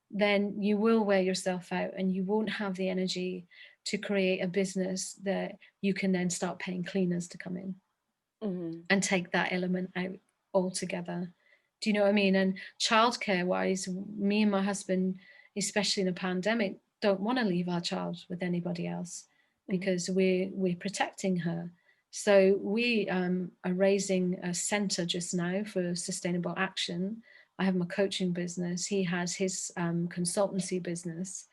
then you will wear yourself out, and you won't have the energy to create a business that you can then start paying cleaners to come in and take that element out altogether. Do you know what I mean? And childcare wise, me and my husband, especially in a pandemic, don't want to leave our child with anybody else, because we're protecting her. So we are raising a centre just now for sustainable action. I have my coaching business. He has his consultancy business.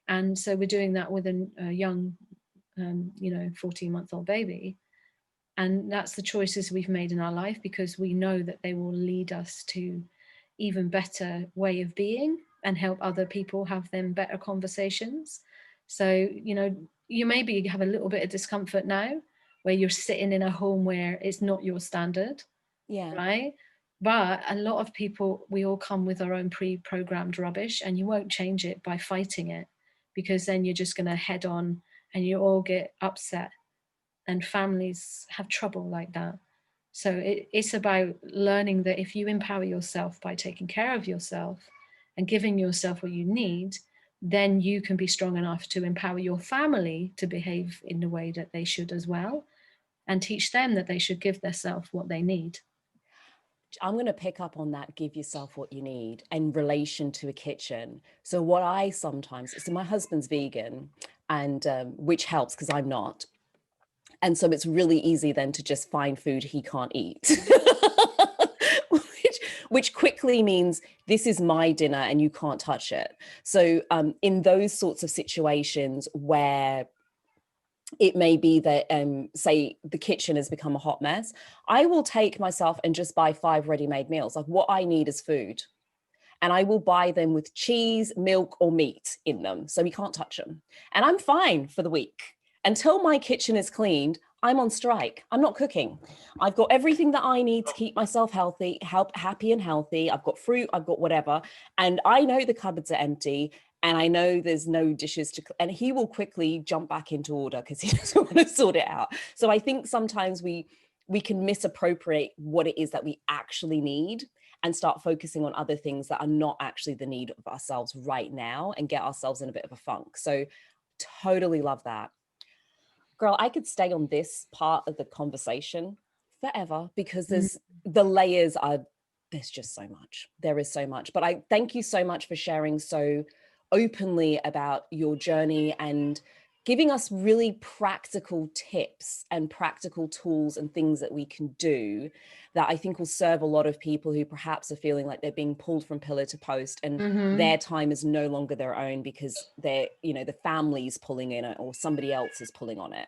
And so we're doing that with a young, 14-month-old baby. And that's the choices we've made in our life, because we know that they will lead us to even better way of being and help other people have them better conversations. So, you maybe have a little bit of discomfort now where you're sitting in a home where it's not your standard. Yeah. Right. But a lot of people, we all come with our own pre-programmed rubbish, and you won't change it by fighting it, because then you're just going to head on and you all get upset, and families have trouble like that. So it's about learning that if you empower yourself by taking care of yourself and giving yourself what you need, then you can be strong enough to empower your family to behave in the way that they should as well, and teach them that they should give themselves what they need. I'm going to pick up on that, give yourself what you need in relation to a kitchen. So what I sometimes, so my husband's vegan, and which helps because I'm not. And so it's really easy then to just find food he can't eat, which quickly means this is my dinner and you can't touch it. So in those sorts of situations where it may be that, say, the kitchen has become a hot mess, I will take myself and just buy 5 ready-made meals. Like, what I need is food. And I will buy them with cheese, milk, or meat in them. So we can't touch them. And I'm fine for the week. Until my kitchen is cleaned, I'm on strike. I'm not cooking. I've got everything that I need to keep myself healthy, happy and healthy. I've got fruit, I've got whatever. And I know the cupboards are empty and I know there's no dishes to, and he will quickly jump back into order because he doesn't want to sort it out. So I think sometimes we can misappropriate what it is that we actually need and start focusing on other things that are not actually the need of ourselves right now and get ourselves in a bit of a funk. So totally love that. Girl, I could stay on this part of the conversation forever because there's the layers are, there's just so much. There is so much. But I thank you so much for sharing so openly about your journey and giving us really practical tips and practical tools and things that we can do that I think will serve a lot of people who perhaps are feeling like they're being pulled from pillar to post and their time is no longer their own because they're, you know, the family's pulling in it or somebody else is pulling on it.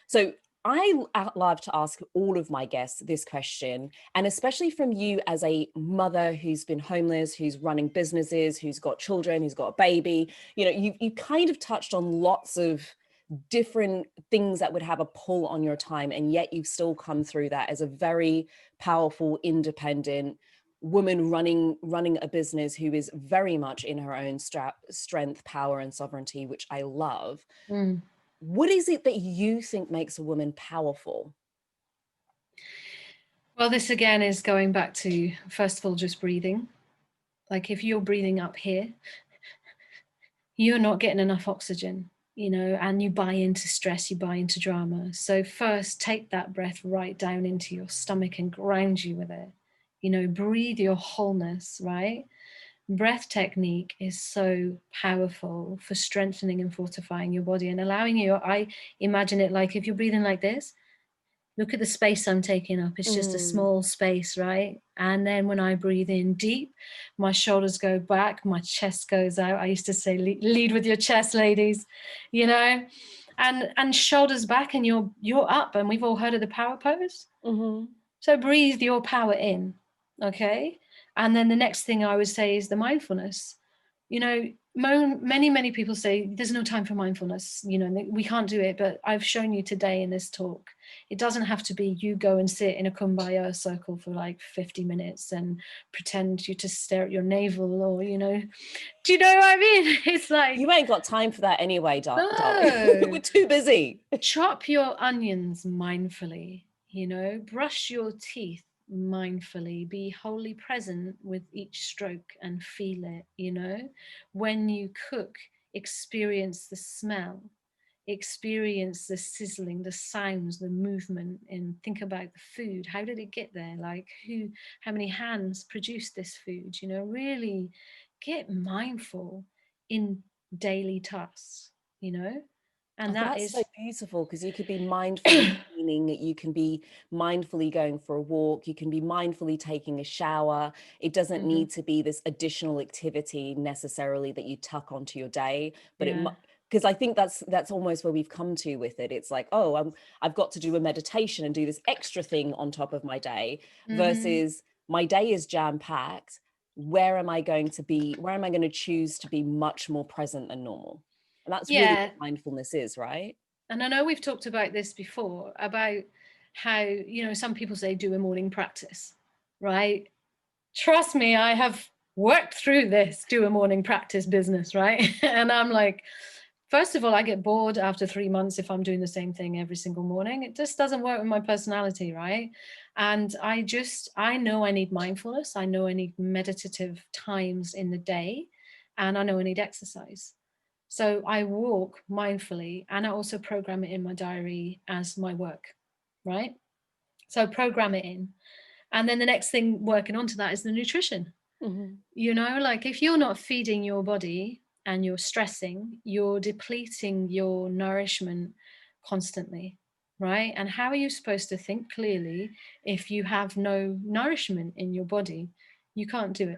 So I love to ask all of my guests this question, and especially from you as a mother who's been homeless, who's running businesses, who's got children, who's got a baby. You know, you kind of touched on lots of different things that would have a pull on your time, and yet you've still come through that as a very powerful, independent woman running a business who is very much in her own strength, power, and sovereignty, which I love. What is it that you think makes a woman powerful? Well, this again is going back to, first of all, just breathing. Like if you're breathing up here, you're not getting enough oxygen, you know, and you buy into stress, you buy into drama. So first, take that breath right down into your stomach and ground you with it. You know, breathe your wholeness, right? Breath technique is so powerful for strengthening and fortifying your body and allowing you, I imagine it like if you're breathing like this, look at the space I'm taking up. It's just a small space, right? And then when I breathe in deep, my shoulders go back, my chest goes out. I used to say, lead with your chest, ladies, you know, and shoulders back and you're up. And we've all heard of the power pose. So breathe your power in, okay? And then the next thing I would say is the mindfulness. You know, many people say there's no time for mindfulness, you know, we can't do it. But I've shown you today in this talk, it doesn't have to be you go and sit in a kumbaya circle for like 50 minutes and pretend you just stare at your navel or, you know, do you know what I mean? It's like, you ain't got time for that anyway, darling. We're too busy. Chop your onions mindfully, you know, brush your teeth mindfully, be wholly present with each stroke and feel it, you know. When you cook, experience the smell, experience the sizzling, the sounds, the movement, and think about the food. How did it get there? Like how many hands produced this food? You know, really get mindful in daily tasks, you know. And that's so beautiful because you could be mindfully cleaning, you can be mindfully going for a walk, you can be mindfully taking a shower. It doesn't need to be this additional activity necessarily that you tuck onto your day, but because I think that's almost where we've come to with it. It's like, oh, I've got to do a meditation and do this extra thing on top of my day versus my day is jam-packed. Where am I going to choose to be much more present than normal? And that's really what mindfulness is, right? And I know we've talked about this before, about how, you know, some people say do a morning practice, right? Trust me, I have worked through this do a morning practice business, right? And I'm like, first of all, I get bored after 3 months if I'm doing the same thing every single morning. It just doesn't work with my personality, right? And I know I need mindfulness. I know I need meditative times in the day, and I know I need exercise. So I walk mindfully, and I also program it in my diary as my work, right? So program it in. And then the next thing working onto that is the nutrition. You know, like if you're not feeding your body and you're stressing, you're depleting your nourishment constantly, right? And how are you supposed to think clearly if you have no nourishment in your body? You can't do it.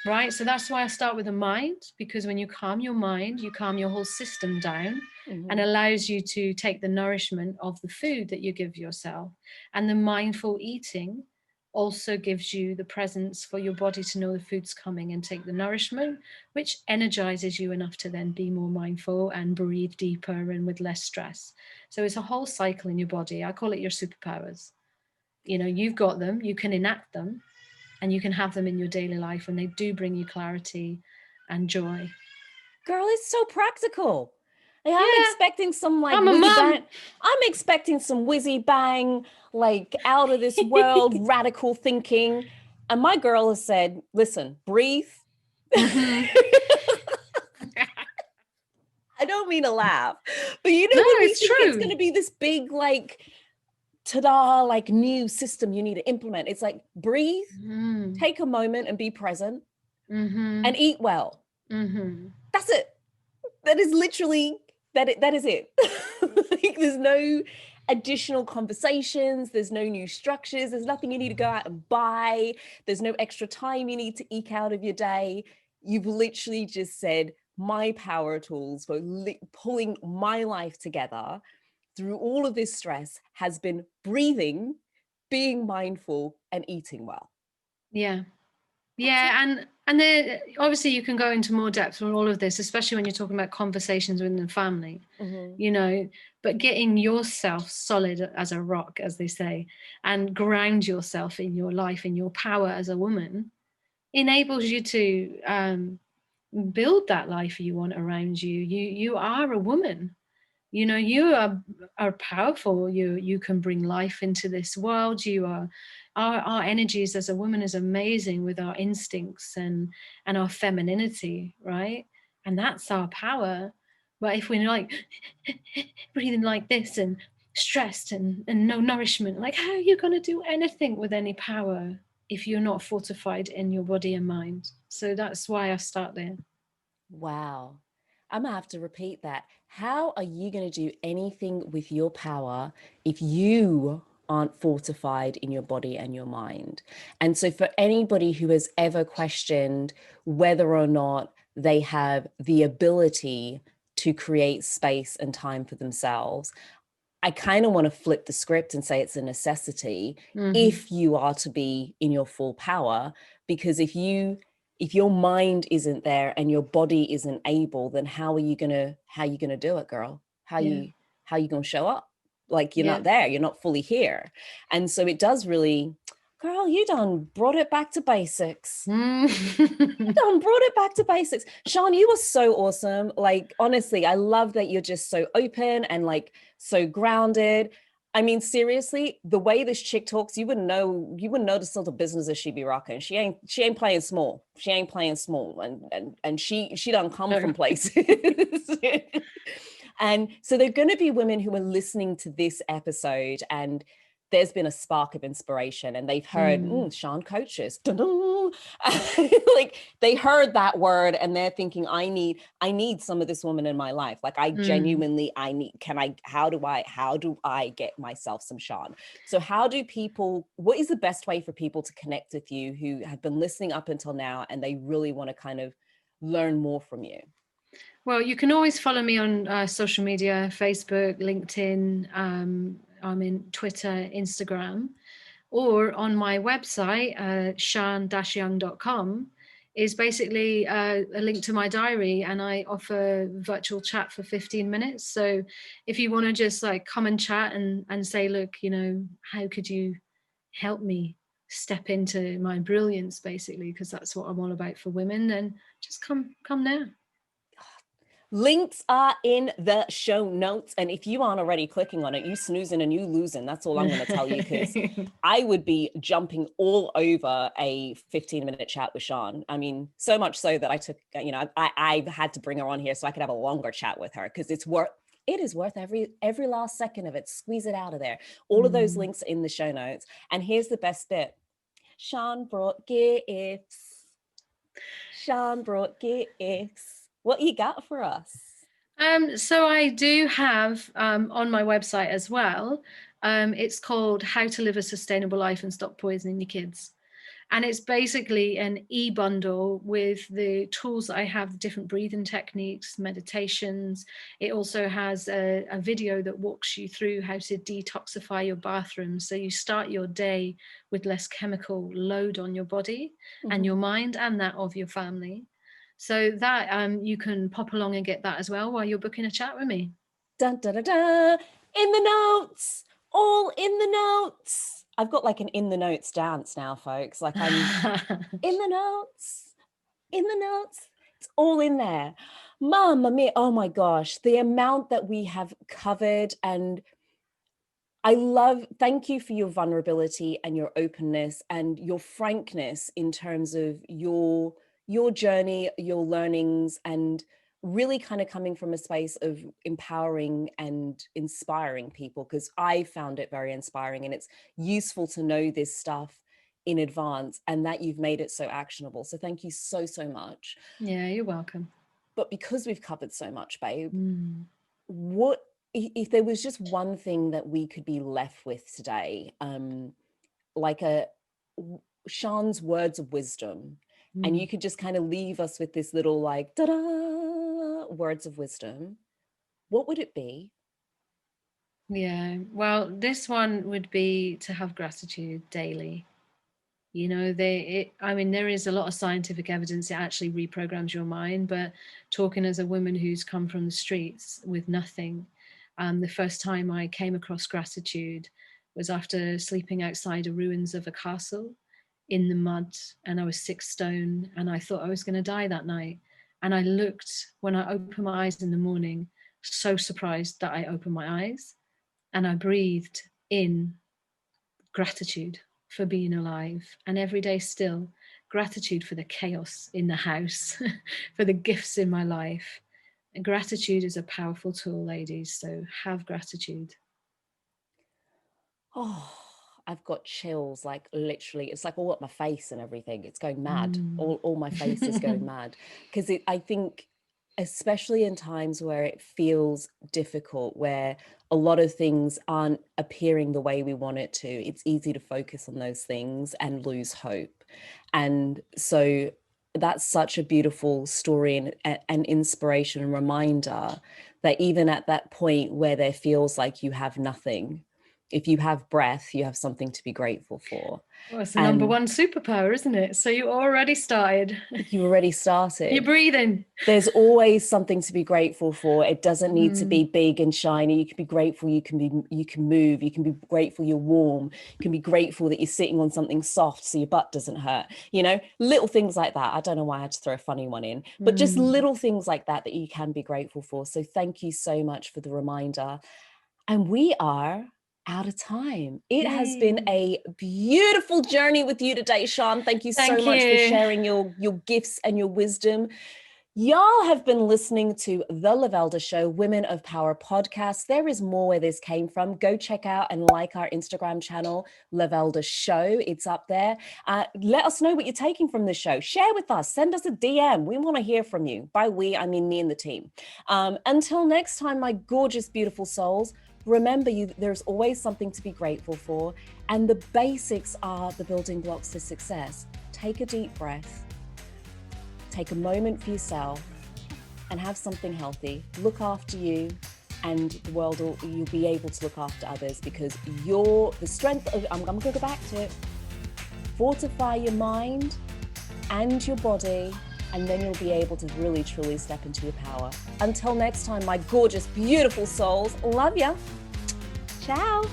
Right. So that's why I start with the mind, because when you calm your mind, you calm your whole system down and allows you to take the nourishment of the food that you give yourself. And the mindful eating also gives you the presence for your body to know the food's coming and take the nourishment, which energizes you enough to then be more mindful and breathe deeper and with less stress. So it's a whole cycle in your body. I call it your superpowers. You know, you've got them, you can enact them, and you can have them in your daily life, and they do bring you clarity and joy. Girl, it's so practical. Like, Yeah, I'm expecting some like I'm a whizzy mum. bang. I'm expecting some whizzy bang, like out of this world radical thinking. And my girl has said, listen, breathe. I don't mean to laugh, but you know, No, when we it's think it's true. going to be this big, like, ta-da, like new system you need to implement, it's like breathe, take a moment and be present and eat well. That's it. That is literally that is it. Like, there's no additional conversations, there's no new structures, there's nothing you need to go out and buy, there's no extra time you need to eke out of your day. You've literally just said my power tools for pulling my life together through all of this stress has been breathing, being mindful, and eating well. Yeah. And then obviously you can go into more depth on all of this, especially when you're talking about conversations within the family, you know, but getting yourself solid as a rock, as they say, and ground yourself in your life, in your power as a woman, enables you to build that life you want around you. You are a woman. You know, you are powerful. You can bring life into this world. You are our energies as a woman is amazing with our instincts and our femininity, right? And that's our power. But if we're like breathing like this and stressed and no nourishment, like how are you going to do anything with any power if you're not fortified in your body and mind? So that's why I start there. Wow. I'm going to have to repeat that. How are you going to do anything with your power if you aren't fortified in your body and your mind? And so for anybody who has ever questioned whether or not they have the ability to create space and time for themselves, I kind of want to flip the script and say it's a necessity if you are to be in your full power, because if your mind isn't there and your body isn't able, then how are you gonna do it, girl? How you gonna show up? Like, you're not there, you're not fully here. And so it does really, girl, you done brought it back to basics. You done brought it back to basics. Sian, you were so awesome. Like, honestly, I love that you're just so open and like so grounded. I mean, seriously, the way this chick talks, you wouldn't know the sort of businesses she be rocking. She ain't playing small. She ain't playing small. And she done come from places. And so there are going to be women who are listening to this episode and there's been a spark of inspiration and they've heard Sian coaches. Like, they heard that word and they're thinking, I need some of this woman in my life. Like, I genuinely, how do I get myself some Sian? So what is the best way for people to connect with you who have been listening up until now and they really want to kind of learn more from you? Well, you can always follow me on social media, Facebook, LinkedIn. I'm in Twitter, Instagram, or on my website, sian-young.com, is basically a link to my diary, and I offer virtual chat for 15 minutes. So if you want to just like come and chat and say, look, you know, how could you help me step into my brilliance, basically, because that's what I'm all about for women, then just come now. Links are in the show notes. And if you aren't already clicking on it, you snoozing and you losing. That's all I'm going to tell you, because I would be jumping all over a 15-minute chat with Sian. I mean, so much so that I took, you know, I had to bring her on here so I could have a longer chat with her, because it is worth every last second of it. Squeeze it out of there. All of those links are in the show notes. And here's the best bit. Sian brought gifts. What you got for us? So I do have on my website as well. It's called How to Live a Sustainable Life and Stop Poisoning Your Kids. And it's basically an e-bundle with the tools that I have, different breathing techniques, meditations. It also has a video that walks you through how to detoxify your bathroom. So you start your day with less chemical load on your body and your mind and that of your family. So that you can pop along and get that as well while you're booking a chat with me. Dun, dun, dun, dun. In the notes, all in the notes. I've got like an in the notes dance now, folks. Like I'm in the notes, it's all in there. Mamma mia, oh my gosh, the amount that we have covered. And thank you for your vulnerability and your openness and your frankness in terms of your journey, your learnings, and really kind of coming from a space of empowering and inspiring people, because I found it very inspiring, and it's useful to know this stuff in advance and that you've made it so actionable. So thank you so much. Yeah, you're welcome. But because we've covered so much, babe, what if there was just one thing that we could be left with today, like Sian's words of wisdom, and you could just kind of leave us with this little like da-da words of wisdom, what would it be? Yeah, well, this one would be to have gratitude daily. You know, there is a lot of scientific evidence it actually reprograms your mind, but talking as a woman who's come from the streets with nothing, the first time I came across gratitude was after sleeping outside the ruins of a castle in the mud, and I was 6 stone, and I thought I was going to die that night. And I looked, when I opened my eyes in the morning, so surprised that I opened my eyes, and I breathed in gratitude for being alive. And every day still, gratitude for the chaos in the house, for the gifts in my life. And gratitude is a powerful tool, ladies, so have gratitude. Oh, I've got chills, like literally, it's like all up my face and everything. It's going mad. All my face is going mad. Because I think, especially in times where it feels difficult, where a lot of things aren't appearing the way we want it to, it's easy to focus on those things and lose hope. And so that's such a beautiful story and inspiration and reminder that even at that point where there feels like you have nothing, if you have breath, you have something to be grateful for. Well, it's the number one superpower, isn't it? So you already started. You already started. You're breathing. There's always something to be grateful for. It doesn't need to be big and shiny. You can be grateful you can move. You can be grateful you're warm. You can be grateful that you're sitting on something soft so your butt doesn't hurt. You know, little things like that. I don't know why I had to throw a funny one in, but just little things like that you can be grateful for. So thank you so much for the reminder. And we are out of time. It has been a beautiful journey with you today, Sian. Thank you so much for sharing your gifts and your wisdom. Y'all have been listening to The Lovelda Show, Women of Power podcast. There is more where this came from. Go check out and like our Instagram channel, Lovelda Show. It's up there. Let us know what you're taking from the show. Share with us. Send us a DM. We want to hear from you. By we, I mean me and the team. Until next time, my gorgeous, beautiful souls, remember, there's always something to be grateful for, and the basics are the building blocks to success. Take a deep breath, take a moment for yourself, and have something healthy. Look after you, and the world you'll be able to look after others, because you're the strength of, I'm going to go back to it, fortify your mind and your body, and then you'll be able to really, truly step into your power. Until next time, my gorgeous, beautiful souls, love ya. Ciao.